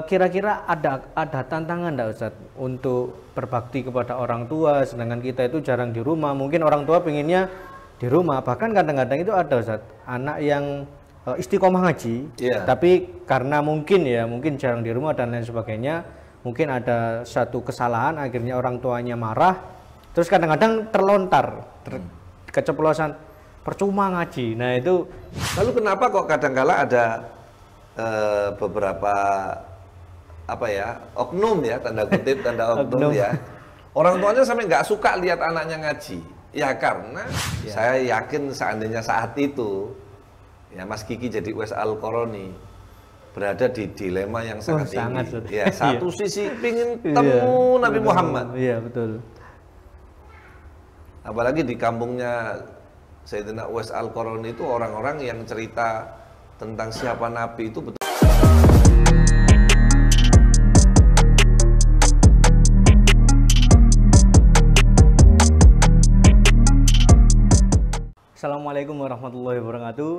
kira-kira ada tantangan enggak Ustadz untuk berbakti kepada orang tua, sedangkan kita itu jarang di rumah. Mungkin orang tua pengennya di rumah, bahkan kadang-kadang itu ada Ustadz, anak yang istiqomah ngaji, tapi karena mungkin jarang di rumah dan lain sebagainya, mungkin ada satu kesalahan, akhirnya orang tuanya marah, terus kadang-kadang terlontar, keceplosan, percuma ngaji. Nah itu. Lalu kenapa kok kadang-kala ada beberapa oknum ya, tanda kutip tanda oknum ya, orang tuanya sampai nggak suka lihat anaknya ngaji ya, karena saya yakin seandainya saat itu ya Mas Kiki jadi Uwais Al-Qarani berada di dilema yang sangat tinggi ya, satu sisi pingin temu Nabi Muhammad, betul, apalagi di kampungnya Sayyidina Uwais Al-Qarani itu orang-orang yang cerita tentang siapa Nabi itu betul. Assalamualaikum warahmatullahi wabarakatuh.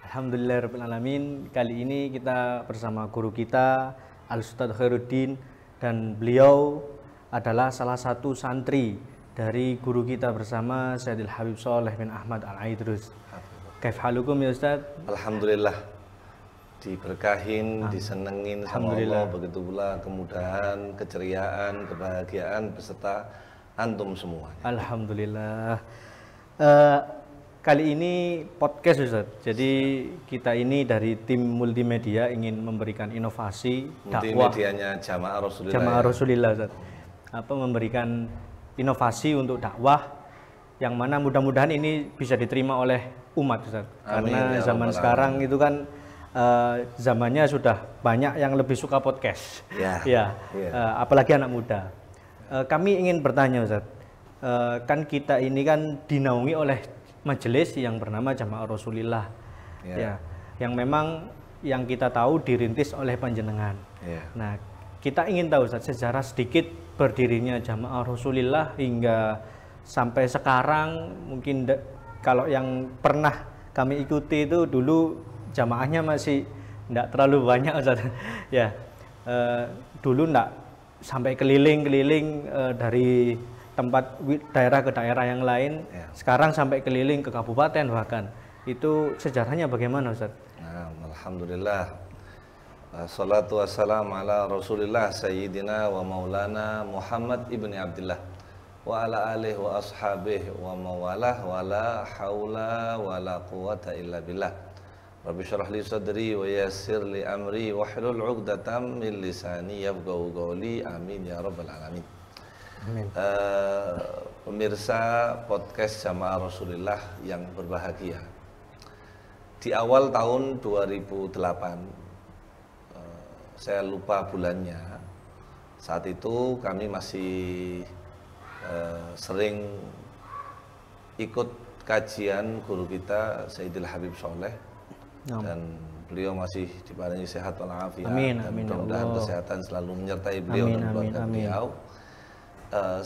Alhamdulillahirrahmanirrahim. Kali ini kita bersama guru kita Al-Ustadz Khairuddin, dan beliau adalah salah satu santri dari guru kita bersama Sayyidil Habib Sholeh bin Ahmad Al-Aidrus. Kaif halukum ya Ustaz? Alhamdulillah, diberkahin, disenengin sama Allah, begitu pula kemudahan, keceriaan, kebahagiaan beserta antum semua. Alhamdulillah. Kali ini podcast Ustaz. Jadi kita ini dari tim multimedia ingin memberikan inovasi dakwah. Multimedianya Jamaah Rasulillah. Jamaah Rasulillah Ustaz. Memberikan inovasi untuk dakwah yang mana mudah-mudahan ini bisa diterima oleh umat Ustaz. Karena zaman sekarang itu kan zamannya sudah banyak yang lebih suka podcast. Apalagi anak muda. Kami ingin bertanya Ustaz. Kan kita ini kan dinaungi oleh majelis yang bernama Jamaah Rasulillah. Yang memang yang kita tahu dirintis oleh panjenengan. Nah, kita ingin tahu Ustaz sejarah sedikit berdirinya Jamaah Rasulillah hingga sampai sekarang. Mungkin kalau yang pernah kami ikuti itu dulu jamaahnya masih tidak terlalu banyak Ustaz. Dulu tidak sampai keliling-keliling dari tempat daerah ke daerah yang lain. Sekarang sampai keliling ke kabupaten bahkan. Itu sejarahnya bagaimana Ustaz? Alhamdulillah. Salatu wassalamu ala Rasulillah Sayyidina wa Maulana Muhammad ibni Abdillah wa ala alihi wa ashabihi wa mawalah wa la hawla wa la quwata illa billah. Rabbi syrah li sadri wa yassir li amri wa hlul 'uqdatam min lisani yafqahu qawli. Amin ya rabbal alamin. Amin. Pemirsa podcast Jamaah Rasulillah yang berbahagia, di awal tahun 2008, saya lupa bulannya, saat itu kami masih sering ikut kajian guru kita Sayyidil Habib Sholeh, dan beliau masih diparingi sehat walafiat, dan mudah-mudahan kesehatan selalu menyertai beliau dan keluarga beliau.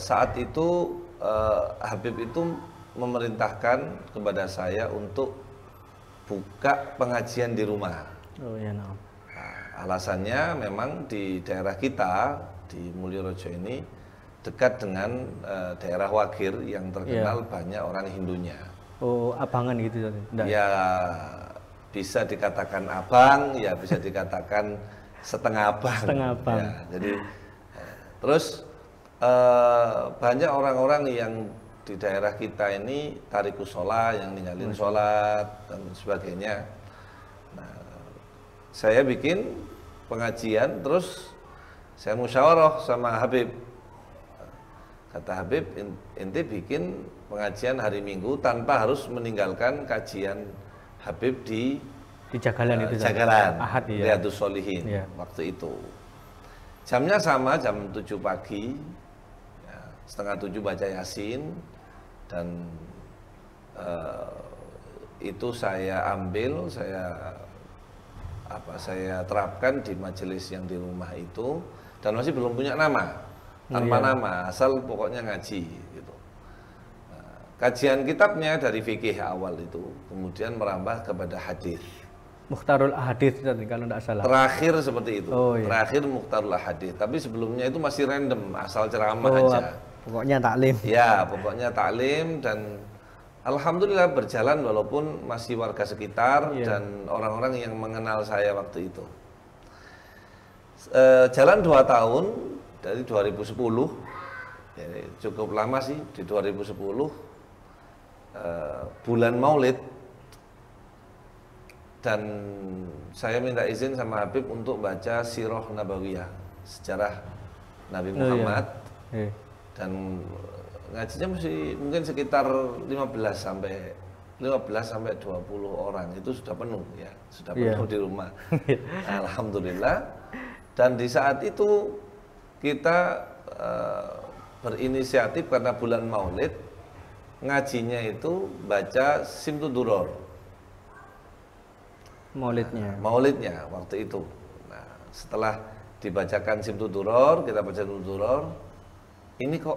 Saat itu Habib itu memerintahkan kepada saya untuk buka pengajian di rumah. Alasannya memang di daerah kita di Mulyorejo ini dekat dengan daerah Wagir yang terkenal banyak orang Hindunya. Abangan gitu ya, bisa dikatakan abang, ya bisa dikatakan setengah abang. Jadi terus banyak orang-orang yang di daerah kita ini tarikus sholat, yang ninggalin sholat dan sebagainya. Nah, saya bikin pengajian, terus saya musyawarah sama Habib. Kata Habib, ente bikin pengajian hari Minggu tanpa harus meninggalkan kajian Habib di Jagalan itu. Jagalan, Ahad, Riyadhus Sholihin waktu itu. Jamnya sama, jam 7 pagi, setengah 7 baca Yasin, dan itu saya ambil, saya terapkan di majelis yang di rumah itu, dan masih belum punya nama. Tanpa nama, asal pokoknya ngaji gitu. Kajian kitabnya dari fikih awal itu, kemudian merambah kepada hadis. Mukhtarul Ahadits tadi kalau tidak salah. Terakhir seperti itu. Oh, iya. Terakhir Mukhtarul Ahadits. Tapi sebelumnya itu masih random, asal ceramah Oh, aja. pokoknya taklim. Ya, pokoknya taklim dan alhamdulillah berjalan walaupun masih warga sekitar Iya. dan orang-orang yang mengenal saya waktu itu. Jalan 2 tahun dari 2010, ya, cukup lama sih di 2010 bulan Maulid dan saya minta izin sama Habib untuk baca Sirah Nabawiyah, sejarah Nabi Muhammad. Iya. Dan ngajinya masih mungkin sekitar 15 sampai 20 orang itu sudah penuh ya, sudah penuh di rumah. Alhamdulillah. Dan di saat itu kita berinisiatif karena bulan Maulid ngajinya itu baca Simtud Duror. Maulidnya waktu itu. Nah, setelah dibacakan Simtud Duror, kita baca Simtud Duror, ini kok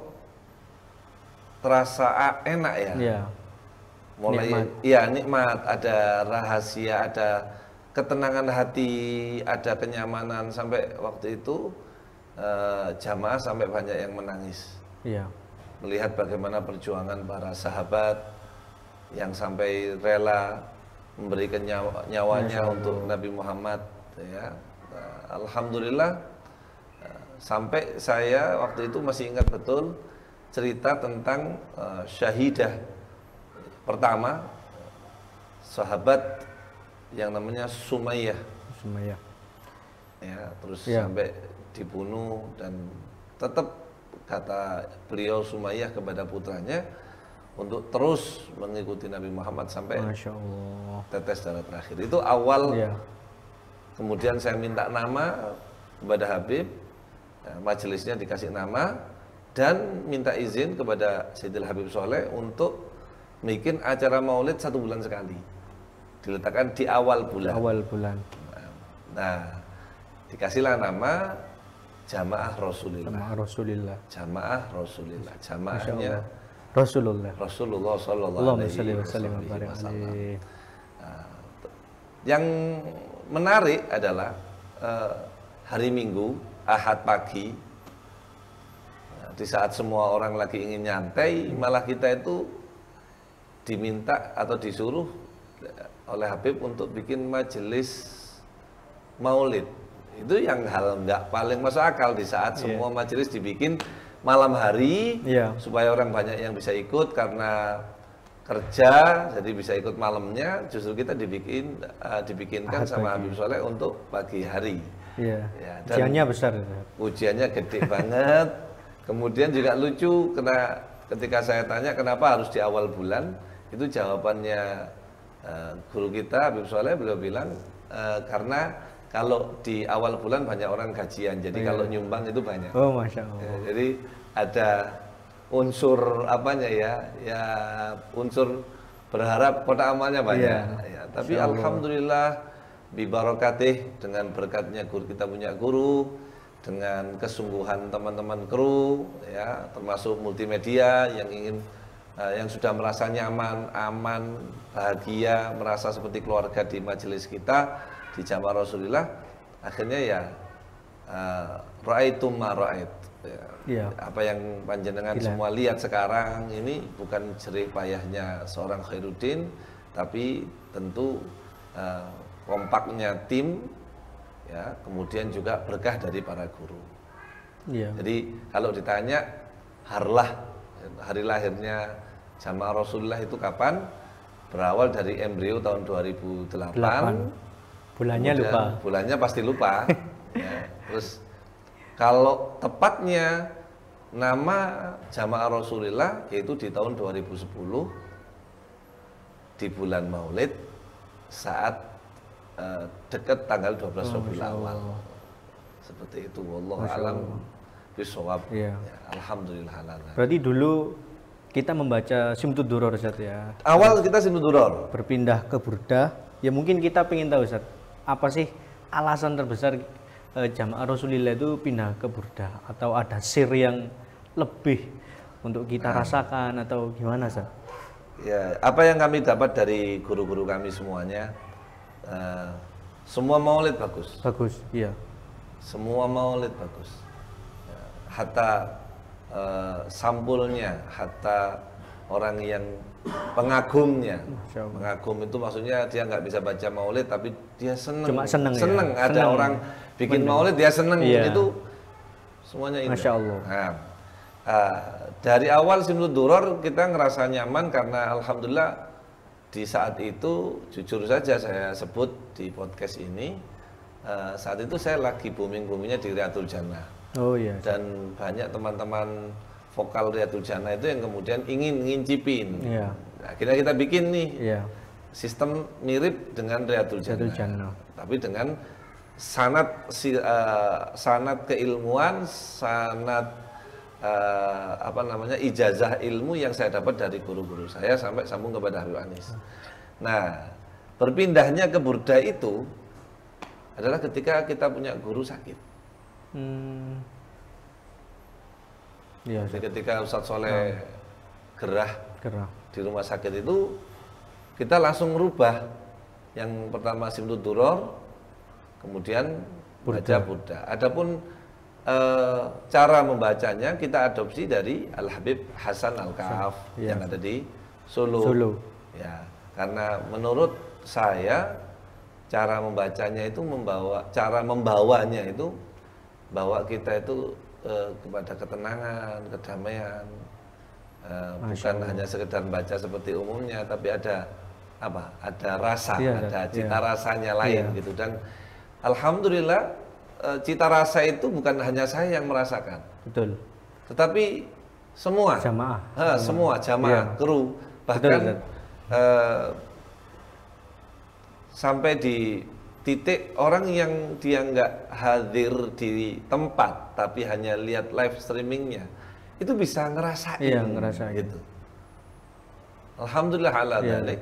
terasa enak ya. Iya. Mulai Nikmat. iya nikmat, ada rahasia, ada ketenangan hati, ada kenyamanan sampai waktu itu jamaah sampai banyak yang menangis. Iya. Melihat bagaimana perjuangan para sahabat yang sampai rela memberikan nyawanya untuk Nabi Muhammad ya. Alhamdulillah sampai saya waktu itu masih ingat betul cerita tentang syahidah pertama sahabat yang namanya Sumayyah ya, terus sampai dibunuh dan tetap kata beliau Sumayyah kepada putranya untuk terus mengikuti Nabi Muhammad sampai Masya Allah. tetes darah terakhir. Itu awal. Iya. Kemudian saya minta nama kepada Habib, majelisnya dikasih nama dan minta izin kepada Sayyidil Habib Soleh untuk bikin acara maulid 1 bulan sekali, diletakkan di awal bulan. Nah, dikasihlah nama Jamaah Rasulillah. Jamaah Rasulillah. Jamaahnya Rasulullah Sallallahu Alaihi Wasallam. Yang menarik adalah hari Minggu, Ahad pagi, di saat semua orang lagi ingin nyantai, malah kita itu diminta atau disuruh oleh Habib untuk bikin majelis maulid. Itu yang hal nggak paling masuk akal di saat semua majelis dibikin malam hari supaya orang banyak yang bisa ikut karena kerja, jadi bisa ikut malamnya. Justru kita dibikinkan sama Habib Soleh untuk pagi hari. Ya, ujiannya besar. Ujiannya gede banget. Kemudian juga lucu karena ketika saya tanya kenapa harus di awal bulan, itu jawabannya guru kita Habib Soleh, beliau bilang karena kalau di awal bulan banyak orang gajian, jadi kalau nyumbang itu banyak. Oh, Masya Allah. Jadi ada unsur apanya ya, unsur berharap kotak amalnya banyak. Tapi alhamdulillah bibarokatih, dengan berkatnya guru, kita punya guru, dengan kesungguhan teman-teman kru ya, termasuk multimedia yang ingin yang sudah merasa nyaman, aman, bahagia, merasa seperti keluarga di majelis kita di Jamaah Rasulillah, akhirnya ya ra'aitum ma ra'ait. Apa yang panjenengan semua lihat sekarang ini bukan jerih payahnya seorang Khairuddin, tapi tentu kompaknya tim ya, kemudian juga berkah dari para guru. Jadi kalau ditanya hari lahirnya Jamaah Rasulullah itu kapan? Berawal dari embrio tahun 2008. Bulannya lupa. Bulannya pasti lupa. Ya. Terus kalau tepatnya nama Jamaah Rasulullah yaitu di tahun 2010 di bulan Maulid saat dekat tanggal 12 Rabiul Awal. Seperti itu. Wallahu a'lam bishawab. Ya, alhamdulillah. Berarti dulu kita membaca Simtud Duror, Ustaz ya. Awal kita Simtud Duror. Berpindah ke Burdah. Ya mungkin kita pengen tahu, Ustaz, apa sih alasan terbesar Jamaah Rasulillah itu pindah ke Burdah, atau ada sir yang lebih untuk kita rasakan atau gimana, Ustaz? Ya, apa yang kami dapat dari guru-guru kami semuanya, semua maulid bagus. Bagus, iya. Semua maulid bagus. Ya, hatta sampulnya, hatta orang yang pengagumnya. Pengagum itu maksudnya dia nggak bisa baca maulid tapi dia seneng. Cuma seneng. Ya? Ada seneng. orang bikin maulid dia seneng. Iya. Itu semuanya indah. Masya Allah. Nah, dari awal Simtud Duror kita ngerasa nyaman karena alhamdulillah di saat itu jujur saja saya sebut di podcast ini, saat itu saya lagi booming-boomingnya di Riyadul Jannah. Oh iya. Dan banyak teman-teman vokal Riyadul Jannah itu yang kemudian ingin ngincipin. Iya. Akhirnya kita bikin nih sistem mirip dengan Riyadul Jannah. Tapi dengan sanad keilmuan, sanad ijazah ilmu yang saya dapat dari guru-guru saya sampai sambung kepada Habib Anis. Nah, berpindahnya ke Burda itu adalah ketika kita punya guru sakit. Ya, jadi ketika Ustadz Soleh gerah di rumah sakit itu, kita langsung merubah. Yang pertama Simtud Duror, kemudian baca Burda. Adapun cara membacanya kita adopsi dari Al Habib Hasan Al Kahf yang ada di Solo. Ya, karena menurut saya cara membacanya itu cara membawanya itu bawa kita itu kepada ketenangan, kedamaian, bukan hanya sekedar baca seperti umumnya, tapi ada apa? Ada rasa, ada cita rasanya lain gitu. Dan alhamdulillah cita rasa itu bukan hanya saya yang merasakan, betul, tetapi semua jamaah, semua jamaah, kru, bahkan sampai di titik orang yang dia nggak hadir di tempat tapi hanya lihat live streamingnya itu bisa ngerasain, gitu. Alhamdulillah ala dzalik.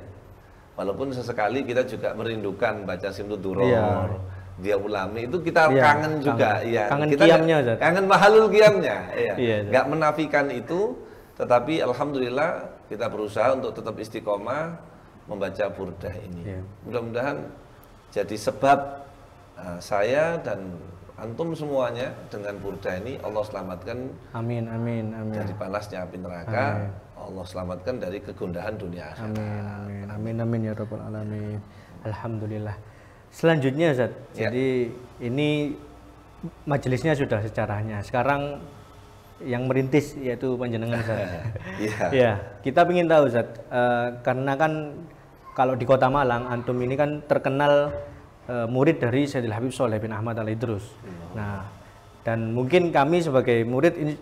Walaupun sesekali kita juga merindukan baca Simtud Duror, dia ulami itu kita kangen juga, kangen kita qiyamnya, kangen mahalul qiyamnya, nggak menafikan itu, tetapi alhamdulillah kita berusaha untuk tetap istiqomah membaca Burdah ini. Mudah-mudahan jadi sebab saya dan antum semuanya dengan Burdah ini Allah selamatkan, amin, dari panasnya api neraka, Allah selamatkan dari kegundahan dunia akhirat. Amin ya rabbal alamin. Alhamdulillah. Selanjutnya Ustaz, jadi ini majelisnya sudah sejarahnya. Sekarang yang merintis yaitu panjenengan Ustaz. Kita ingin tahu Ustaz, karena kan kalau di Kota Malang antum ini kan terkenal murid dari Sayyidil Habib Sholeh bin Ahmad Al-Idrus. Nah, dan mungkin kami sebagai murid ini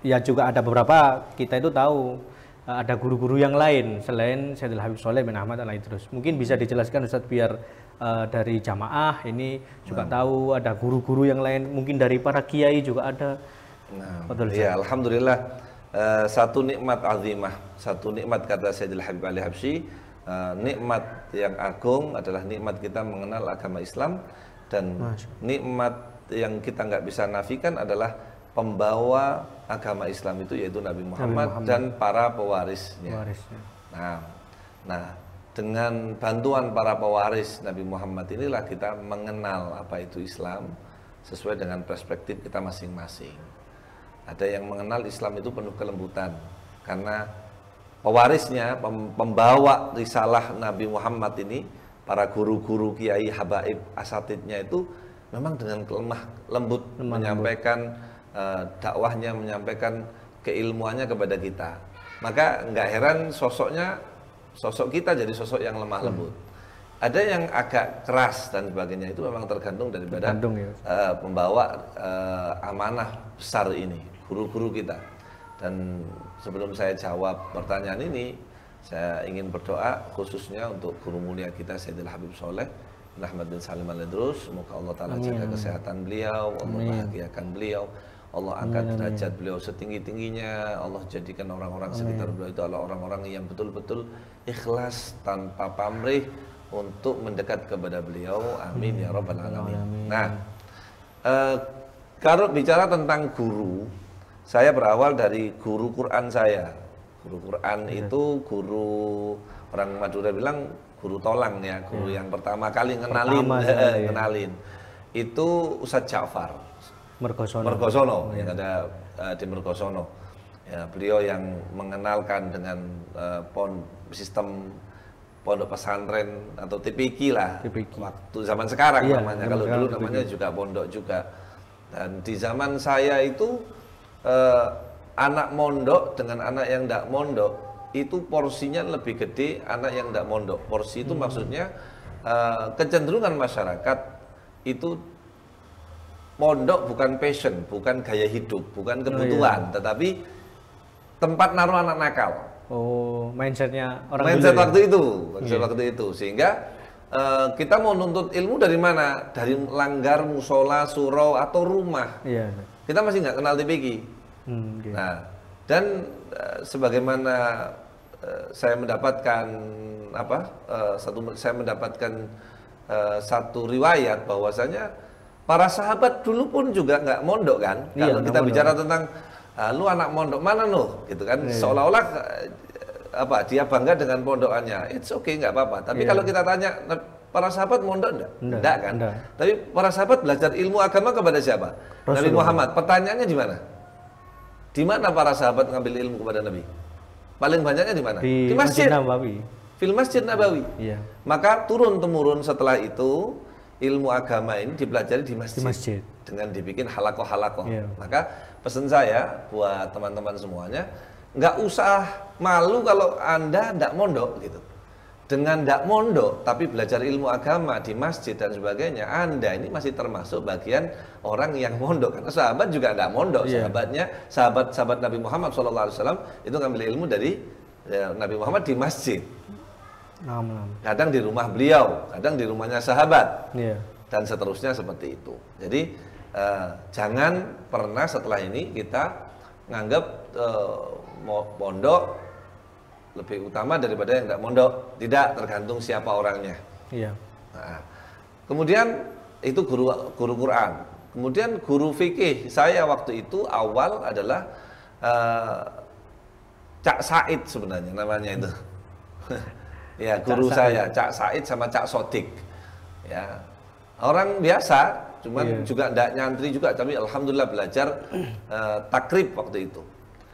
ya juga ada beberapa kita itu tahu ada guru-guru yang lain selain Sayyidil Habib Sholeh bin Ahmad Al-Idrus. Mungkin bisa dijelaskan Ustaz biar dari jamaah ini juga tahu ada guru-guru yang lain, mungkin dari para kiai juga ada. Ya, alhamdulillah, satu nikmat azimah, satu nikmat kata Sayyidil Habib Ali Habsyi, nikmat yang agung adalah nikmat kita mengenal agama Islam, dan nikmat yang kita nggak bisa nafikan adalah pembawa agama Islam itu yaitu Nabi Muhammad dan para pewarisnya. Nah, dengan bantuan para pewaris Nabi Muhammad inilah kita mengenal apa itu Islam sesuai dengan perspektif kita masing-masing. Ada yang mengenal Islam itu penuh kelembutan karena pewarisnya, pembawa risalah Nabi Muhammad ini, para guru-guru, kiai, habaib, asatidnya itu memang dengan lemah lembut menyampaikan dakwahnya, menyampaikan keilmuannya kepada kita. Maka nggak heran sosok kita jadi sosok yang lemah lembut. Ada yang agak keras dan sebagainya, itu memang tergantung daripada pembawa amanah besar ini, guru-guru kita. Dan sebelum saya jawab pertanyaan ini, saya ingin berdoa khususnya untuk guru mulia kita Sayyidil Habib Sholeh bin Ahmad bin Salim Al-Idrus. Semoga Allah Ta'ala jaga kesehatan beliau, Allah bahagiakan beliau, Allah angkat derajat beliau setinggi-tingginya, Allah jadikan orang-orang sekitar beliau itu adalah orang-orang yang betul-betul ikhlas tanpa pamrih untuk mendekat kepada beliau. Amin ya rabbal alamin. Nah, kalau bicara tentang guru, saya berawal dari guru Quran saya. Guru Quran itu guru, orang Madura bilang guru tolang ya, guru yang pertama kali ngenalin itu Ustadz Ja'far Mergosono yang ada di Mergosono. Ya, beliau yang mengenalkan dengan sistem pondok pesantren atau TPQ lah, waktu zaman sekarang namanya. Kalau dulu namanya juga pondok juga. Dan di zaman saya itu anak mondok dengan anak yang tidak mondok itu porsinya lebih gede anak yang tidak mondok. Porsi itu maksudnya kecenderungan masyarakat itu pondok bukan passion, bukan gaya hidup, bukan kebutuhan, tetapi tempat naruh anak nakal. Oh, mindsetnya orang mindset dulu waktu itu, waktu itu. Sehingga kita mau nuntut ilmu dari mana? Dari langgar, musola, surau atau rumah. Kita masih nggak kenal TPQ. Nah, dan sebagaimana saya mendapatkan satu riwayat bahwasanya para sahabat dulu pun juga nggak mondok kan. Kalau kita bicara tentang lu anak mondok mana lu, gitu kan, seolah-olah dia bangga dengan pondokannya. It's okay, nggak apa-apa. Tapi kalau kita tanya para sahabat mondok enggak kan? Tapi para sahabat belajar ilmu agama kepada siapa? Nabi Muhammad. Pertanyaannya di mana? Di mana para sahabat ngambil ilmu kepada Nabi? Paling banyaknya di mana? Di Masjid Nabawi. Fil Masjid Nabawi. Maka turun-temurun setelah itu ilmu agama ini dipelajari di masjid. Dengan dibikin halakoh-halakoh. Maka pesan saya buat teman-teman semuanya, nggak usah malu kalau Anda nggak mondok gitu. Dengan nggak mondok tapi belajar ilmu agama di masjid dan sebagainya, Anda ini masih termasuk bagian orang yang mondok. Karena sahabat juga nggak mondok. Sahabat Nabi Muhammad SAW itu ngambil ilmu dari Nabi Muhammad di masjid. Kadang di rumah beliau, kadang di rumahnya sahabat, dan seterusnya seperti itu. Jadi jangan pernah setelah ini kita nganggap pondok lebih utama daripada yang tidak mondok. Tidak, tergantung siapa orangnya. Nah, kemudian itu guru Quran. Kemudian guru fikih saya waktu itu awal adalah Cak Said sebenarnya namanya itu. Ya, guru saya Cak Said sama Cak Sodik. Ya, orang biasa, cuman juga tidak nyantri juga, tapi alhamdulillah belajar takrib waktu itu.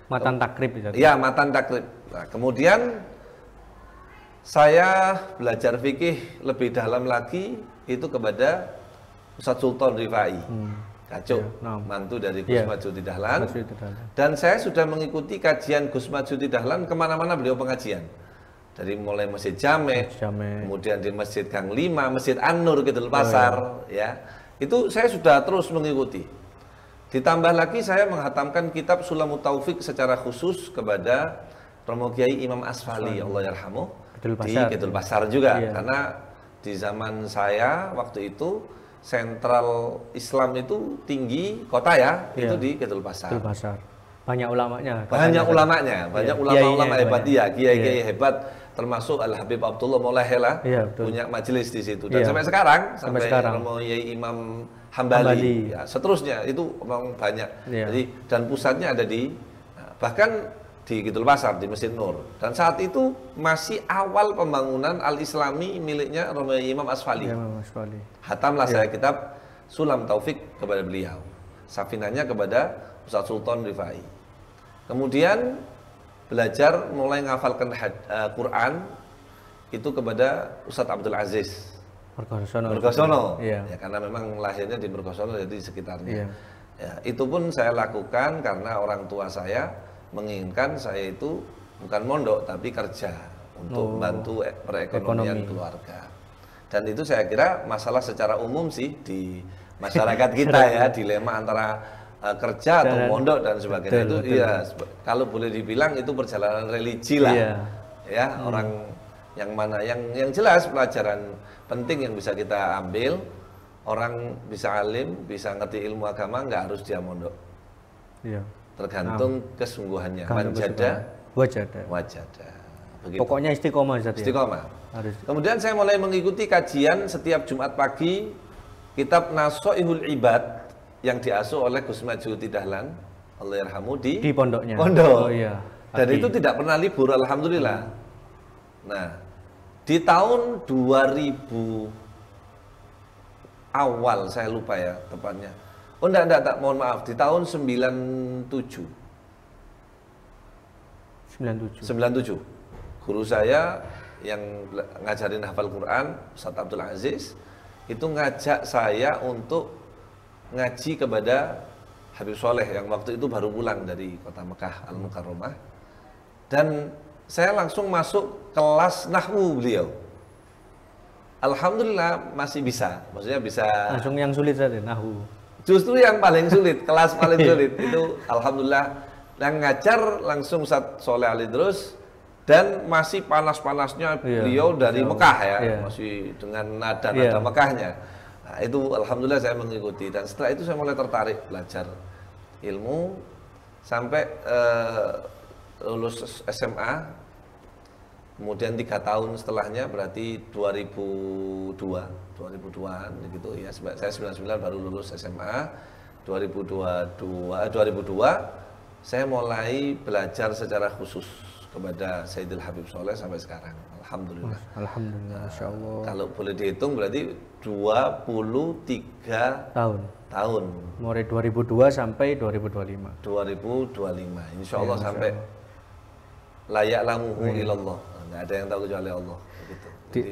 Matan takrib itu. Iya, matan takrib. Nah, kemudian saya belajar fikih lebih dalam lagi itu kepada Ustadz Sultan Rifai. Kacuk, mantu dari Gus Madsudi Dahlan. Dan saya sudah mengikuti kajian Gus Madsudi Dahlan kemana-mana beliau pengajian. Dari mulai Masjid Jamek, kemudian di Masjid Gang 5, Masjid An-Nur Kidul Pasar, ya. Itu saya sudah terus mengikuti. Ditambah lagi saya menghatamkan kitab Sulamut Taufik secara khusus kepada Romo Kiai Imam Asfali, Allah yarhamuh, di Kidul Pasar juga. Karena di zaman saya waktu itu sentral Islam itu tinggi kota ya, itu di Kidul Pasar. Banyak ulamanya. Banyak ulama-ulama hebat, kiai-kiai hebat, termasuk Al Habib Abdullah Maulahela punya majelis di situ. Dan sampai sekarang Romo Kiai Imam Hambali. Ya, seterusnya itu memang banyak. Jadi dan pusatnya ada di bahkan di Kidul Pasar di Masjid Nur. Dan saat itu masih awal pembangunan Al-Islami miliknya Romo Imam Asfali. Hatamlah saya kitab Sulam Taufik kepada beliau. Safinanya kepada Ustadz Sultan Rifai. Kemudian belajar mulai menghafalkan Quran itu kepada Ustadz Abdul Aziz Mergosono. Ya, karena memang lahirnya di Mergosono, jadi di sekitarnya. Ya, itu pun saya lakukan karena orang tua saya menginginkan saya itu bukan mondok tapi kerja untuk membantu perekonomian keluarga. Dan itu saya kira masalah secara umum sih di masyarakat kita ya, dilema antara kerja atau mondok dan sebagainya. Itu iya, kalau boleh dibilang itu perjalanan religi lah. Ya, orang yang mana yang jelas pelajaran penting yang bisa kita ambil, orang bisa alim, bisa ngerti ilmu agama, nggak harus dia mondok. Tergantung kesungguhannya. Manjada wajada. Begitu. Pokoknya istiqomah. Istiqomah. Kemudian saya mulai mengikuti kajian setiap Jumat pagi kitab Nasoihul Ibad yang diasuh oleh Gus Madsudi Dahlan, Allah yarhamu, di pondoknya. Pondok. Dan itu tidak pernah libur, alhamdulillah. Nah, Di tahun 2000 awal, saya lupa ya tepatnya. Oh enggak, mohon maaf, di tahun 97. 97. Guru saya yang ngajarin hafal Quran, Ustadz Abdul Aziz, itu ngajak saya untuk ngaji kepada Habib Soleh yang waktu itu baru pulang dari kota Mekah Al-Mukarramah. Dan saya langsung masuk kelas nahwu beliau. Alhamdulillah masih bisa, maksudnya bisa. Langsung yang sulit saja, nahwu. Justru yang paling sulit, kelas paling sulit itu alhamdulillah yang ngajar langsung Ustadz Soleh Alidrus, dan masih panas-panasnya beliau dari Mekah ya, masih dengan nada-nada Mekahnya. Nah, itu alhamdulillah saya mengikuti, dan setelah itu saya mulai tertarik belajar ilmu sampai lulus SMA. Kemudian 3 tahun setelahnya berarti 2002-an gitu ya. Saya 99 baru lulus SMA. 2002 saya mulai belajar secara khusus kepada Sayyidil Habib Soleh sampai sekarang. Alhamdulillah. Alhamdulillah, Masya Allah. Kalau boleh dihitung berarti 23 tahun. Mulai 2002 sampai 2025. 2025. Insya Allah sampai layak lamuhu ilallah. Nggak ada yang tahu kecuali Allah. Gitu.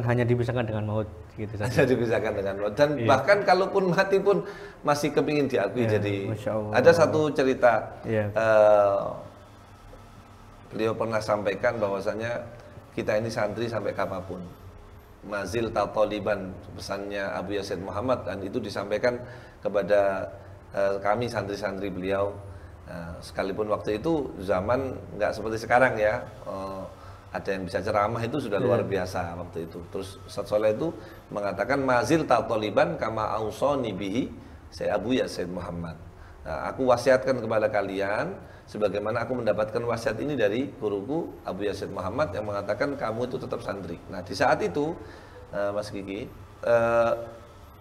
Hanya dipisahkan dengan maut. Gitu saja. Hanya dipisahkan dengan maut. Dan bahkan kalaupun mati pun masih kepingin diakui. Jadi ada satu cerita. Beliau pernah sampaikan bahwasanya kita ini santri sampai kapanpun. Mazil tatoliban, pesannya Abu Yazid Muhammad, dan itu disampaikan kepada kami santri-santri beliau. Sekalipun waktu itu zaman nggak seperti sekarang ya, ada yang bisa ceramah itu sudah luar biasa waktu itu. Terus Ustadz Soleh itu mengatakan mazil tatoliban kama ausoni bihi saya Abu Yazid Muhammad. Nah, aku wasiatkan kepada kalian sebagaimana aku mendapatkan wasiat ini dari guruku Abu Yazid Muhammad yang mengatakan kamu itu tetap santri. Nah, di saat itu Mas Kiki,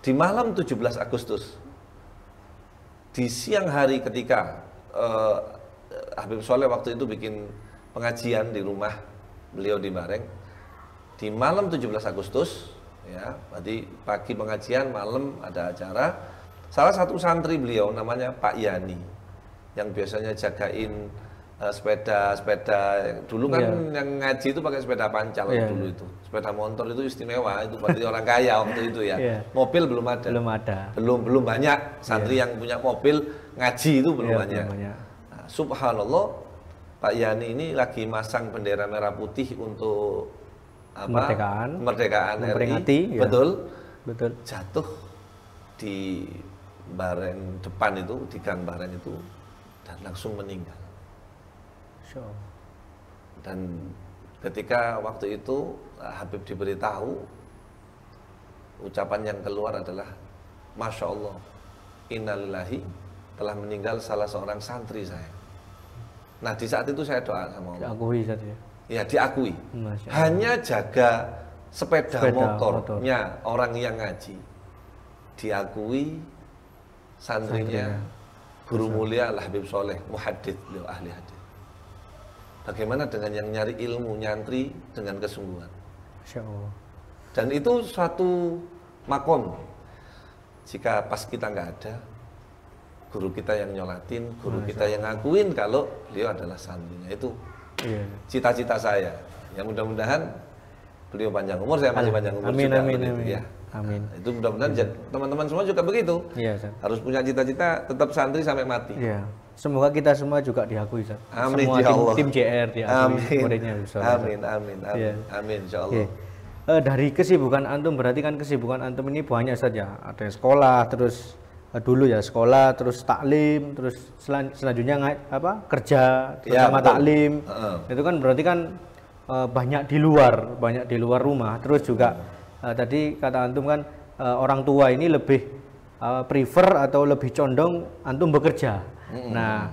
di malam 17 Agustus di siang hari ketika Habib Soleh waktu itu bikin pengajian di rumah beliau di Bareng, di malam 17 Agustus ya, berarti pagi pengajian, malam ada acara. Salah satu santri beliau namanya Pak Yani yang biasanya jagain sepeda dulu kan yang ngaji itu pakai sepeda pancal dulu itu, sepeda motor itu istimewa, itu berarti orang kaya waktu itu ya. Mobil belum ada, belum banyak santri yang punya mobil ngaji itu belum banyak. Nah, subhanallah, Pak Yani ini lagi masang bendera merah putih untuk kemerdekaan RI, betul, jatuh di Bareng depan itu, di gang Bareng itu, dan langsung meninggal. Dan ketika waktu itu Habib diberitahu, ucapan yang keluar adalah Masya Allah, innalillahi, telah meninggal salah seorang santri saya. Nah, di saat itu saya doa sama Allah. Diakui saja. Ya, diakui. Hanya jaga sepeda motornya orang yang ngaji. Diakui santrinya guru mulia Al-Habib Soleh, muhaddits, beliau ahli hadis. Bagaimana dengan yang nyari ilmu, nyantri dengan kesungguhan. Masya Allah. Dan itu suatu makom. Jika pas kita nggak ada, guru kita yang nyolatin, guru kita yang ngakuin kalau beliau adalah santrinya. Itu cita-cita saya. Yang mudah-mudahan beliau panjang umur, saya masih panjang umur juga. Amin. Ya. Amin. Itu mudah-mudahan teman-teman semua juga begitu. Harus punya cita-cita tetap santri sampai mati. Semoga kita semua juga diakui, Ustaz. Amin, semua ya Allah. Tim JR diakui muridnya. Amin, insya Allah. Dari kesibukan antum, berarti kan kesibukan antum ini banyak saja. Ada sekolah, terus dulu ya sekolah, terus taklim, terus selanjutnya kerja, sama taklim. Itu kan berarti kan banyak di luar rumah. Terus juga tadi kata antum kan orang tua ini lebih prefer atau lebih condong antum bekerja. Nah,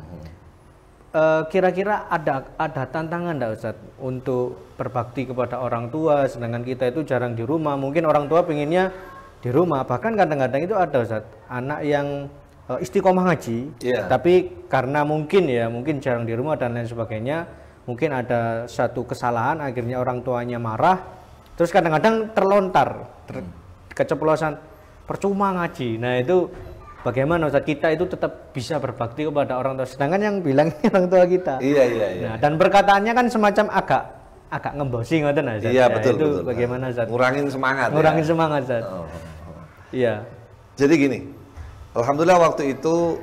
kira-kira ada tantangan enggak Ustaz untuk berbakti kepada orang tua, sedangkan kita itu jarang di rumah. Mungkin orang tua pengennya di rumah, bahkan kadang-kadang itu ada Ustaz, anak yang istiqomah ngaji, tapi karena mungkin jarang di rumah dan lain sebagainya, mungkin ada satu kesalahan akhirnya orang tuanya marah, terus kadang-kadang terlontar keceplosan percuma ngaji. Nah itu bagaimana Ustaz, kita itu tetap bisa berbakti kepada orang tua, sedangkan yang bilang orang tua kita. Iya. Nah, dan perkataannya kan semacam agak ngembosi ngoten Ustaz. Iya, nah, betul, itu betul. bagaimana Ustaz? Ngurangin semangat. Ngurangin semangat Ustaz. Iya. Jadi gini, alhamdulillah waktu itu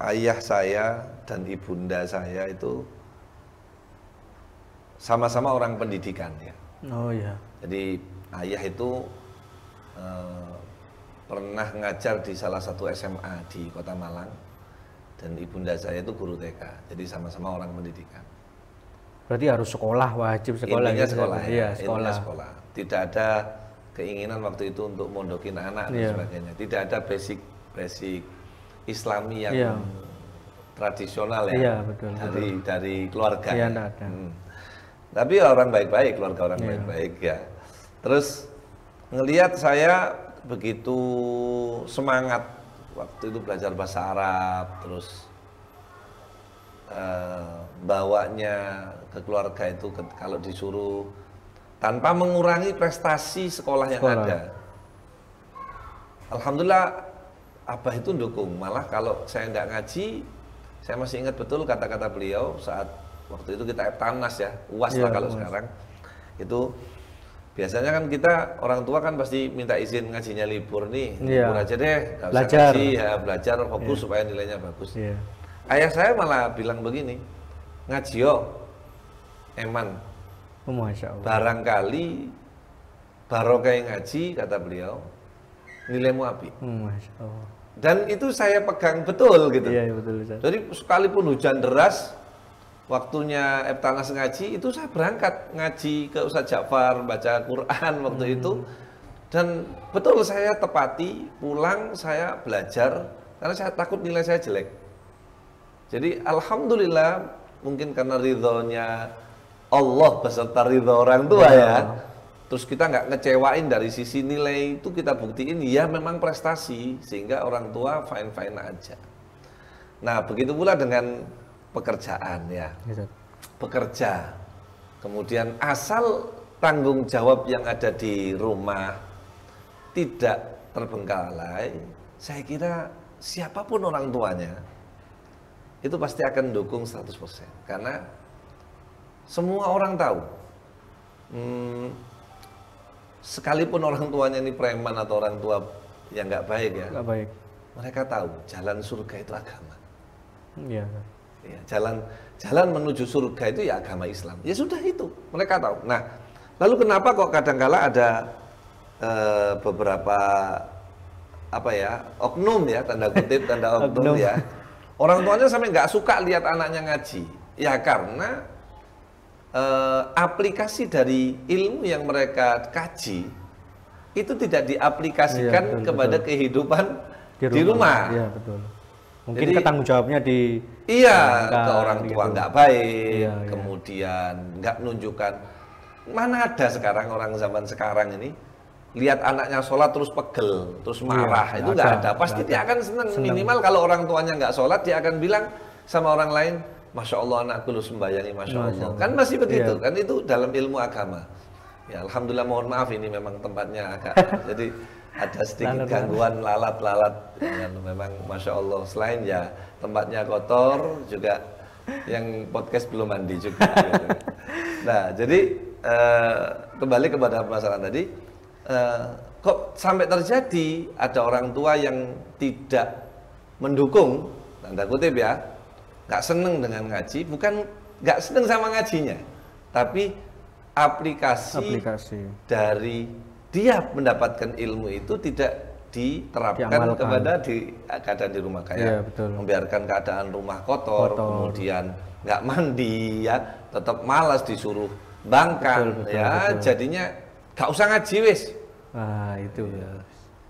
ayah saya dan ibunda saya itu sama-sama orang pendidikan ya. Oh iya. Jadi ayah itu pernah ngajar di salah satu SMA di Kota Malang, dan ibunda saya itu guru TK. Jadi sama-sama orang pendidikan. Berarti harus sekolah, wajib sekolah. Intinya gitu, sekolah, ya. Intinya sekolah. Tidak ada keinginan waktu itu untuk mondokin anak dan sebagainya. Tidak ada basic Islami yang tradisional ya. Iya, betul. Dari keluarga. Iya, ya. ada. Tapi orang baik-baik, keluarga orang baik-baik ya. Terus ngelihat saya begitu semangat waktu itu belajar bahasa Arab, terus bawanya ke keluarga itu kalau disuruh tanpa mengurangi prestasi sekolah yang ada. Alhamdulillah Abah itu dukung. Malah kalau saya nggak ngaji, saya masih ingat betul kata-kata beliau saat waktu itu kita Eptanas ya, UAS lah kalau sekarang. Itu biasanya kan kita orang tua kan pasti minta izin ngajinya libur nih, libur aja deh, nggak usah ngaji ya, belajar fokus supaya nilainya bagus. Ayah saya malah bilang begini, ngaji yo, eman, Masya Allah. barangkali barokah ngaji kata beliau, nilaimu api. Masya Allah. Dan itu saya pegang betul gitu. Iya betul. Jadi sekalipun hujan deras, waktunya Eptanas ngaji, itu saya berangkat ngaji ke Ustadz Ja'far, baca Quran waktu itu. Dan betul saya tepati, pulang saya belajar, karena saya takut nilai saya jelek. Jadi alhamdulillah, mungkin karena ridhonya Allah beserta ridho orang tua ya. Terus kita nggak ngecewain dari sisi nilai itu, kita buktiin ya memang prestasi, sehingga orang tua fine-fine aja. Nah begitu pula dengan pekerjaan ya, bekerja, kemudian asal tanggung jawab yang ada di rumah tidak terbengkalai, saya kira siapapun orang tuanya itu pasti akan dukung 100%, karena semua orang tahu, sekalipun orang tuanya ini preman atau orang tua yang nggak baik ya, mereka tahu jalan surga itu agama. Iya. Ya, jalan menuju surga itu ya agama Islam. Ya sudah itu, mereka tahu. Nah, lalu kenapa kok kadangkala ada beberapa oknum ya, tanda kutip tanda oknum ya. Orang tuanya sampai nggak suka lihat anaknya ngaji. Ya karena aplikasi dari ilmu yang mereka kaji itu tidak diaplikasikan kepada kehidupan di rumah. Iya, betul. Mungkin tanggung jawabnya di ke orang tua nggak baik, kemudian nggak menunjukkan. Mana ada sekarang orang zaman sekarang ini lihat anaknya sholat terus pegel, terus marah, itu nggak ada. Pasti dia akan senang. Minimal kalau orang tuanya nggak sholat, dia akan bilang sama orang lain, Masya Allah anakku lu sembayangi, Masya Allah. Kan masih begitu, kan itu dalam ilmu agama. Ya Alhamdulillah, mohon maaf ini memang tempatnya agak jadi ada sedikit gangguan lalat-lalat, memang Masya Allah. Selain ya tempatnya kotor, juga yang podcast belum mandi juga. Gitu. Nah jadi kembali kepada permasalahan tadi, kok sampai terjadi ada orang tua yang tidak mendukung, tanda kutip ya, nggak seneng dengan ngaji, bukan nggak seneng sama ngajinya, tapi aplikasi dari dia mendapatkan ilmu itu tidak diterapkan kepada keadaan di rumah, kayak membiarkan keadaan rumah kotor, kemudian nggak mandi ya, tetap malas disuruh bangkang jadinya nggak usah ngaji wis. Itu ya.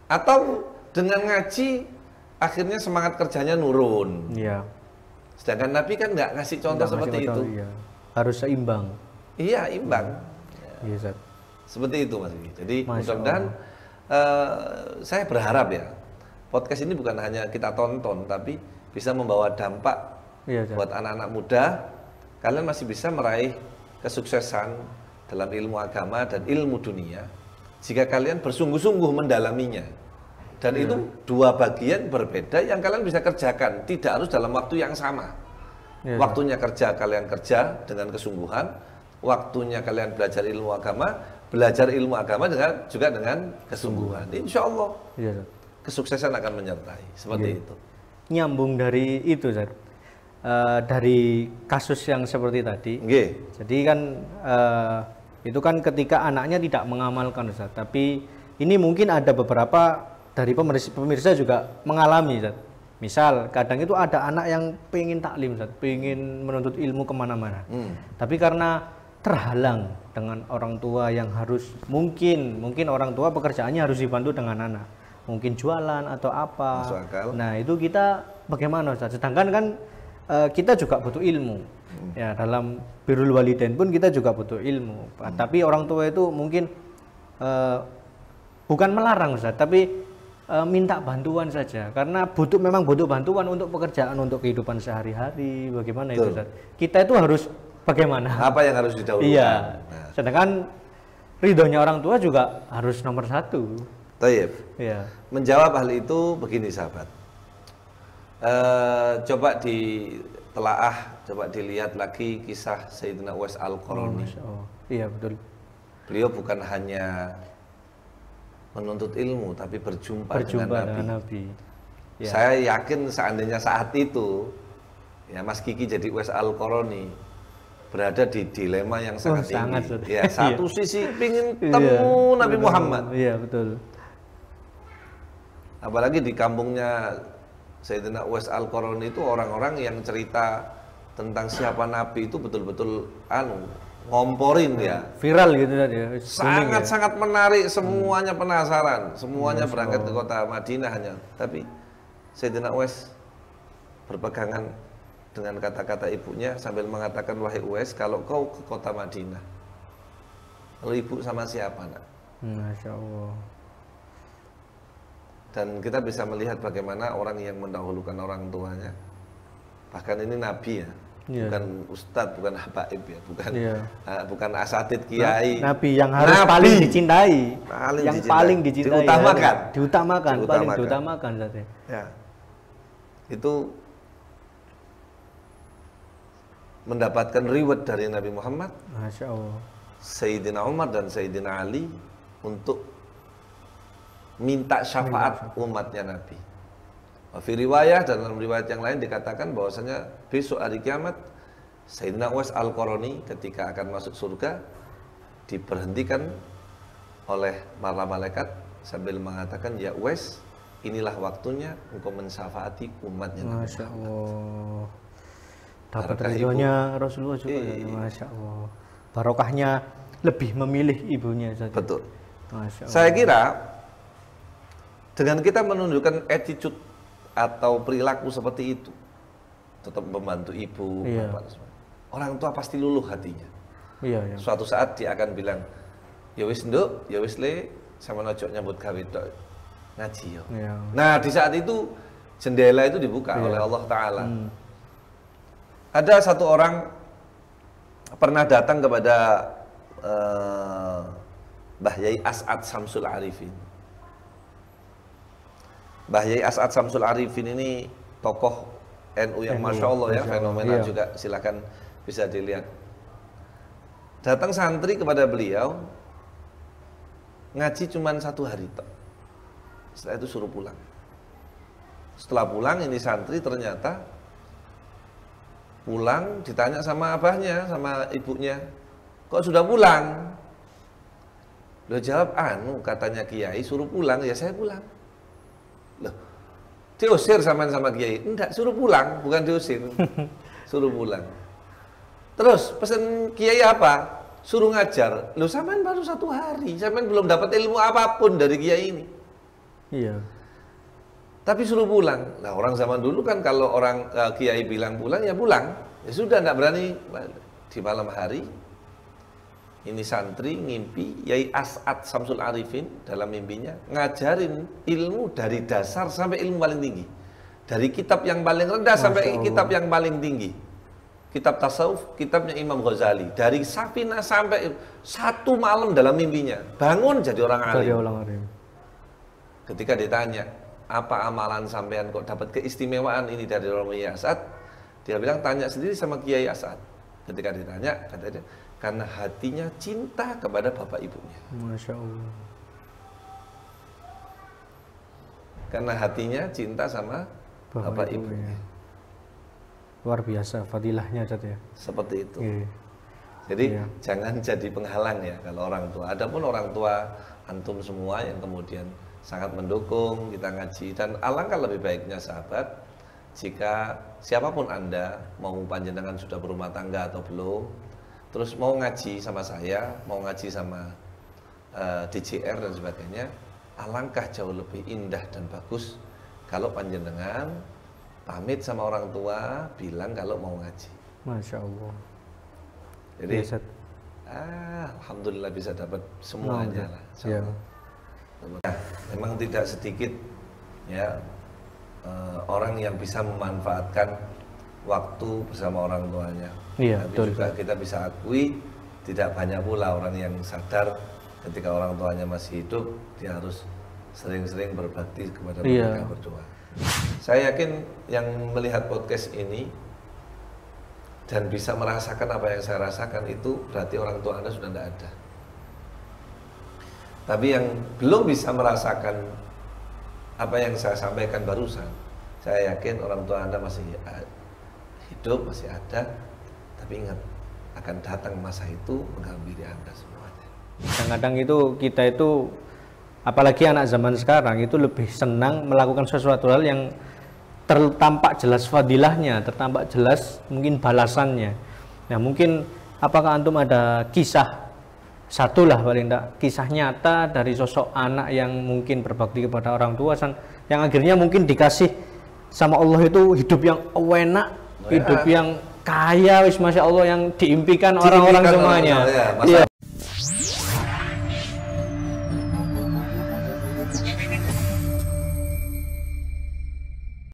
Atau dengan ngaji akhirnya semangat kerjanya nurun. Iya. Sedangkan Nabi kan nggak ngasih contoh seperti itu. Iya. Harus seimbang. Iya, imbang. Iya, seperti itu Mas. Jadi mudah-mudahan saya berharap ya, podcast ini bukan hanya kita tonton, tapi bisa membawa dampak Iya, Ustaz. Buat anak-anak muda, kalian masih bisa meraih kesuksesan dalam ilmu agama dan ilmu dunia jika kalian bersungguh-sungguh mendalaminya. Dan itu dua bagian berbeda yang kalian bisa kerjakan, tidak harus dalam waktu yang sama. Iya, Waktunya kerja kalian kerja dengan kesungguhan, waktunya kalian belajar ilmu agama juga dengan kesungguhan. Insya Allah Iya, Ustaz. kesuksesan akan menyertai, seperti itu. Nyambung dari itu, Ustaz. Dari kasus yang seperti tadi. Nggih. Jadi kan itu kan ketika anaknya tidak mengamalkan, Ustaz. Tapi ini mungkin ada beberapa dari pemirsa juga mengalami, Ustaz. Misal kadang itu ada anak yang pengen taklim, Ustaz, pengen menuntut ilmu kemana-mana. Tapi karena terhalang dengan orang tua yang harus mungkin orang tua pekerjaannya harus dibantu dengan anak, mungkin jualan atau apa. Masuk akal. Nah itu kita bagaimana, Ustaz? Sedangkan kan kita juga butuh ilmu. Ya, dalam birrul walidain pun kita juga butuh ilmu. Tapi orang tua itu mungkin bukan melarang, Ustaz, tapi minta bantuan saja karena memang butuh bantuan untuk pekerjaan, untuk kehidupan sehari-hari. Bagaimana itu, Ustaz? Kita itu harus bagaimana? Apa yang harus didahulukan? Iya. Nah. Sedangkan ridhonya orang tua juga harus nomor satu. Taib. Iya. Menjawab hal itu begini, sahabat. Coba ditelaah, coba dilihat lagi kisah Sayyidina Uwais Al-Qarani. Oh, iya betul. Beliau bukan hanya menuntut ilmu, tapi berjumpa dengan Nabi. Ya. Saya yakin seandainya saat itu, ya Mas Kiki jadi Uwais Al-Qarani berada di dilema yang sangat tinggi. Ya, satu sisi pingin temu Nabi Muhammad. Iya betul. Apalagi di kampungnya Sayyidina Uwais Al-Qarani itu orang-orang yang cerita tentang siapa Nabi itu betul-betul ngomporin ya. Viral gitu tadi ya. Sangat-sangat menarik, semuanya penasaran, semuanya berangkat ke kota Madinah hanya. Tapi Sayyidina Uwais berpegangan dengan kata-kata ibunya sambil mengatakan, wahai Uwais, kalau kau ke kota Madinah, lalu ibu sama siapa, nak? Masya Allah. Dan kita bisa melihat bagaimana orang yang mendahulukan orang tuanya. Bahkan ini Nabi ya, bukan ustadz, bukan habaib ya, bukan asatid kiai. Nabi yang harus paling dicintai, paling dicintai, diutamakan. Paling diutamakan saja. Ya. Itu mendapatkan reward dari Nabi Muhammad, Masya Allah, Sayyidina Umar dan Sayyidina Ali untuk minta syafaat umatnya Nabi. Fi riwayah dan dalam riwayat yang lain dikatakan bahwasanya besok hari kiamat Sayyidina Uwais Al-Qarani ketika akan masuk surga diberhentikan oleh para malaikat sambil mengatakan, ya Uwais, inilah waktunya engkau mensyafaati umatnya Nabi. Masya Allah. Dapat ridhonya Rasulullah juga. Masya Allah. Barokahnya lebih memilih ibunya saja. Betul. Masya Allah. Saya kira dengan kita menunjukkan attitude atau perilaku seperti itu, tetap membantu ibu, orang tua pasti luluh hatinya. Iya. Suatu saat dia akan bilang, ya wis nduk, ya wis le, sama nojok nyambut gawe tok ngaji yo. Iya. Nah, di saat itu jendela itu dibuka oleh Allah Ta'ala. Ada satu orang pernah datang kepada Mbah Yai As'ad Samsul Arifin. Mbah Yai As'ad Samsul Arifin ini tokoh NU yang Masya Allah ya, fenomenal juga, silakan bisa dilihat. Datang santri kepada beliau, ngaji cuma 1 hari tok. Setelah itu suruh pulang. Setelah pulang ini santri ternyata pulang ditanya sama abahnya, sama ibunya, kok sudah pulang? Beliau jawab, katanya kiai suruh pulang, ya saya pulang. Loh, diusir sama kiai? Enggak, suruh pulang, bukan diusir. Suruh pulang. Terus pesan kiai apa? Suruh ngajar. Loh, sampean baru 1 hari, sampean belum dapat ilmu apapun dari kiai ini. Iya. Tapi suruh pulang. Nah, orang zaman dulu kan kalau orang kiai bilang pulang, ya pulang. Ya sudah, enggak berani. Di malam hari ini santri ngimpi Yai As'ad Samsul Arifin dalam mimpinya ngajarin ilmu dari dasar sampai ilmu paling tinggi. Dari kitab yang paling rendah sampai kitab yang paling tinggi. Kitab tasawuf, kitabnya Imam Ghazali. Dari Safinah sampai 1 malam dalam mimpinya. Bangun jadi orang alim. Ketika ditanya, apa amalan sampean kok dapat keistimewaan ini dari orang Kiai As'ad? Dia bilang, tanya sendiri sama Kiai As'ad. Ketika ditanya, katanya, karena hatinya cinta kepada bapak ibunya. Masya Allah. Karena hatinya cinta sama bapak ibunya. Luar biasa fadilahnya, Ustaz ya. Seperti itu. Iya. Jadi jangan jadi penghalang ya kalau orang tua. Adapun orang tua antum semua yang kemudian sangat mendukung kita ngaji, dan alangkah lebih baiknya sahabat jika siapapun Anda, mau panjenengan sudah berumah tangga atau belum, terus mau ngaji sama saya, mau ngaji sama DJR dan sebagainya, alangkah jauh lebih indah dan bagus kalau panjenengan pamit sama orang tua, bilang kalau mau ngaji. Masya Allah. Jadi ya, alhamdulillah bisa dapat semuanya lah. Ya. Nah, memang tidak sedikit ya orang yang bisa memanfaatkan waktu bersama orang tuanya. Iya, tapi betul. Juga kita bisa akui tidak banyak pula orang yang sadar ketika orang tuanya masih hidup dia harus sering-sering berbakti kepada mereka berdua. Saya yakin yang melihat podcast ini dan bisa merasakan apa yang saya rasakan itu berarti orang tua Anda sudah tidak ada. Tapi yang belum bisa merasakan apa yang saya sampaikan barusan, saya yakin orang tua Anda masih hidup, masih ada. Tapi ingat, akan datang masa itu menghampiri Anda semuanya. Kadang-kadang itu kita itu, apalagi anak zaman sekarang itu lebih senang melakukan sesuatu hal yang tertampak jelas fadilahnya, tertampak jelas mungkin balasannya. Nah mungkin apakah antum ada kisah, satu lah paling tidak, kisah nyata dari sosok anak yang mungkin berbakti kepada orang tua, yang akhirnya mungkin dikasih sama Allah itu hidup yang enak, hidup yang kaya, Masya Allah, yang diimpikan orang-orang semuanya.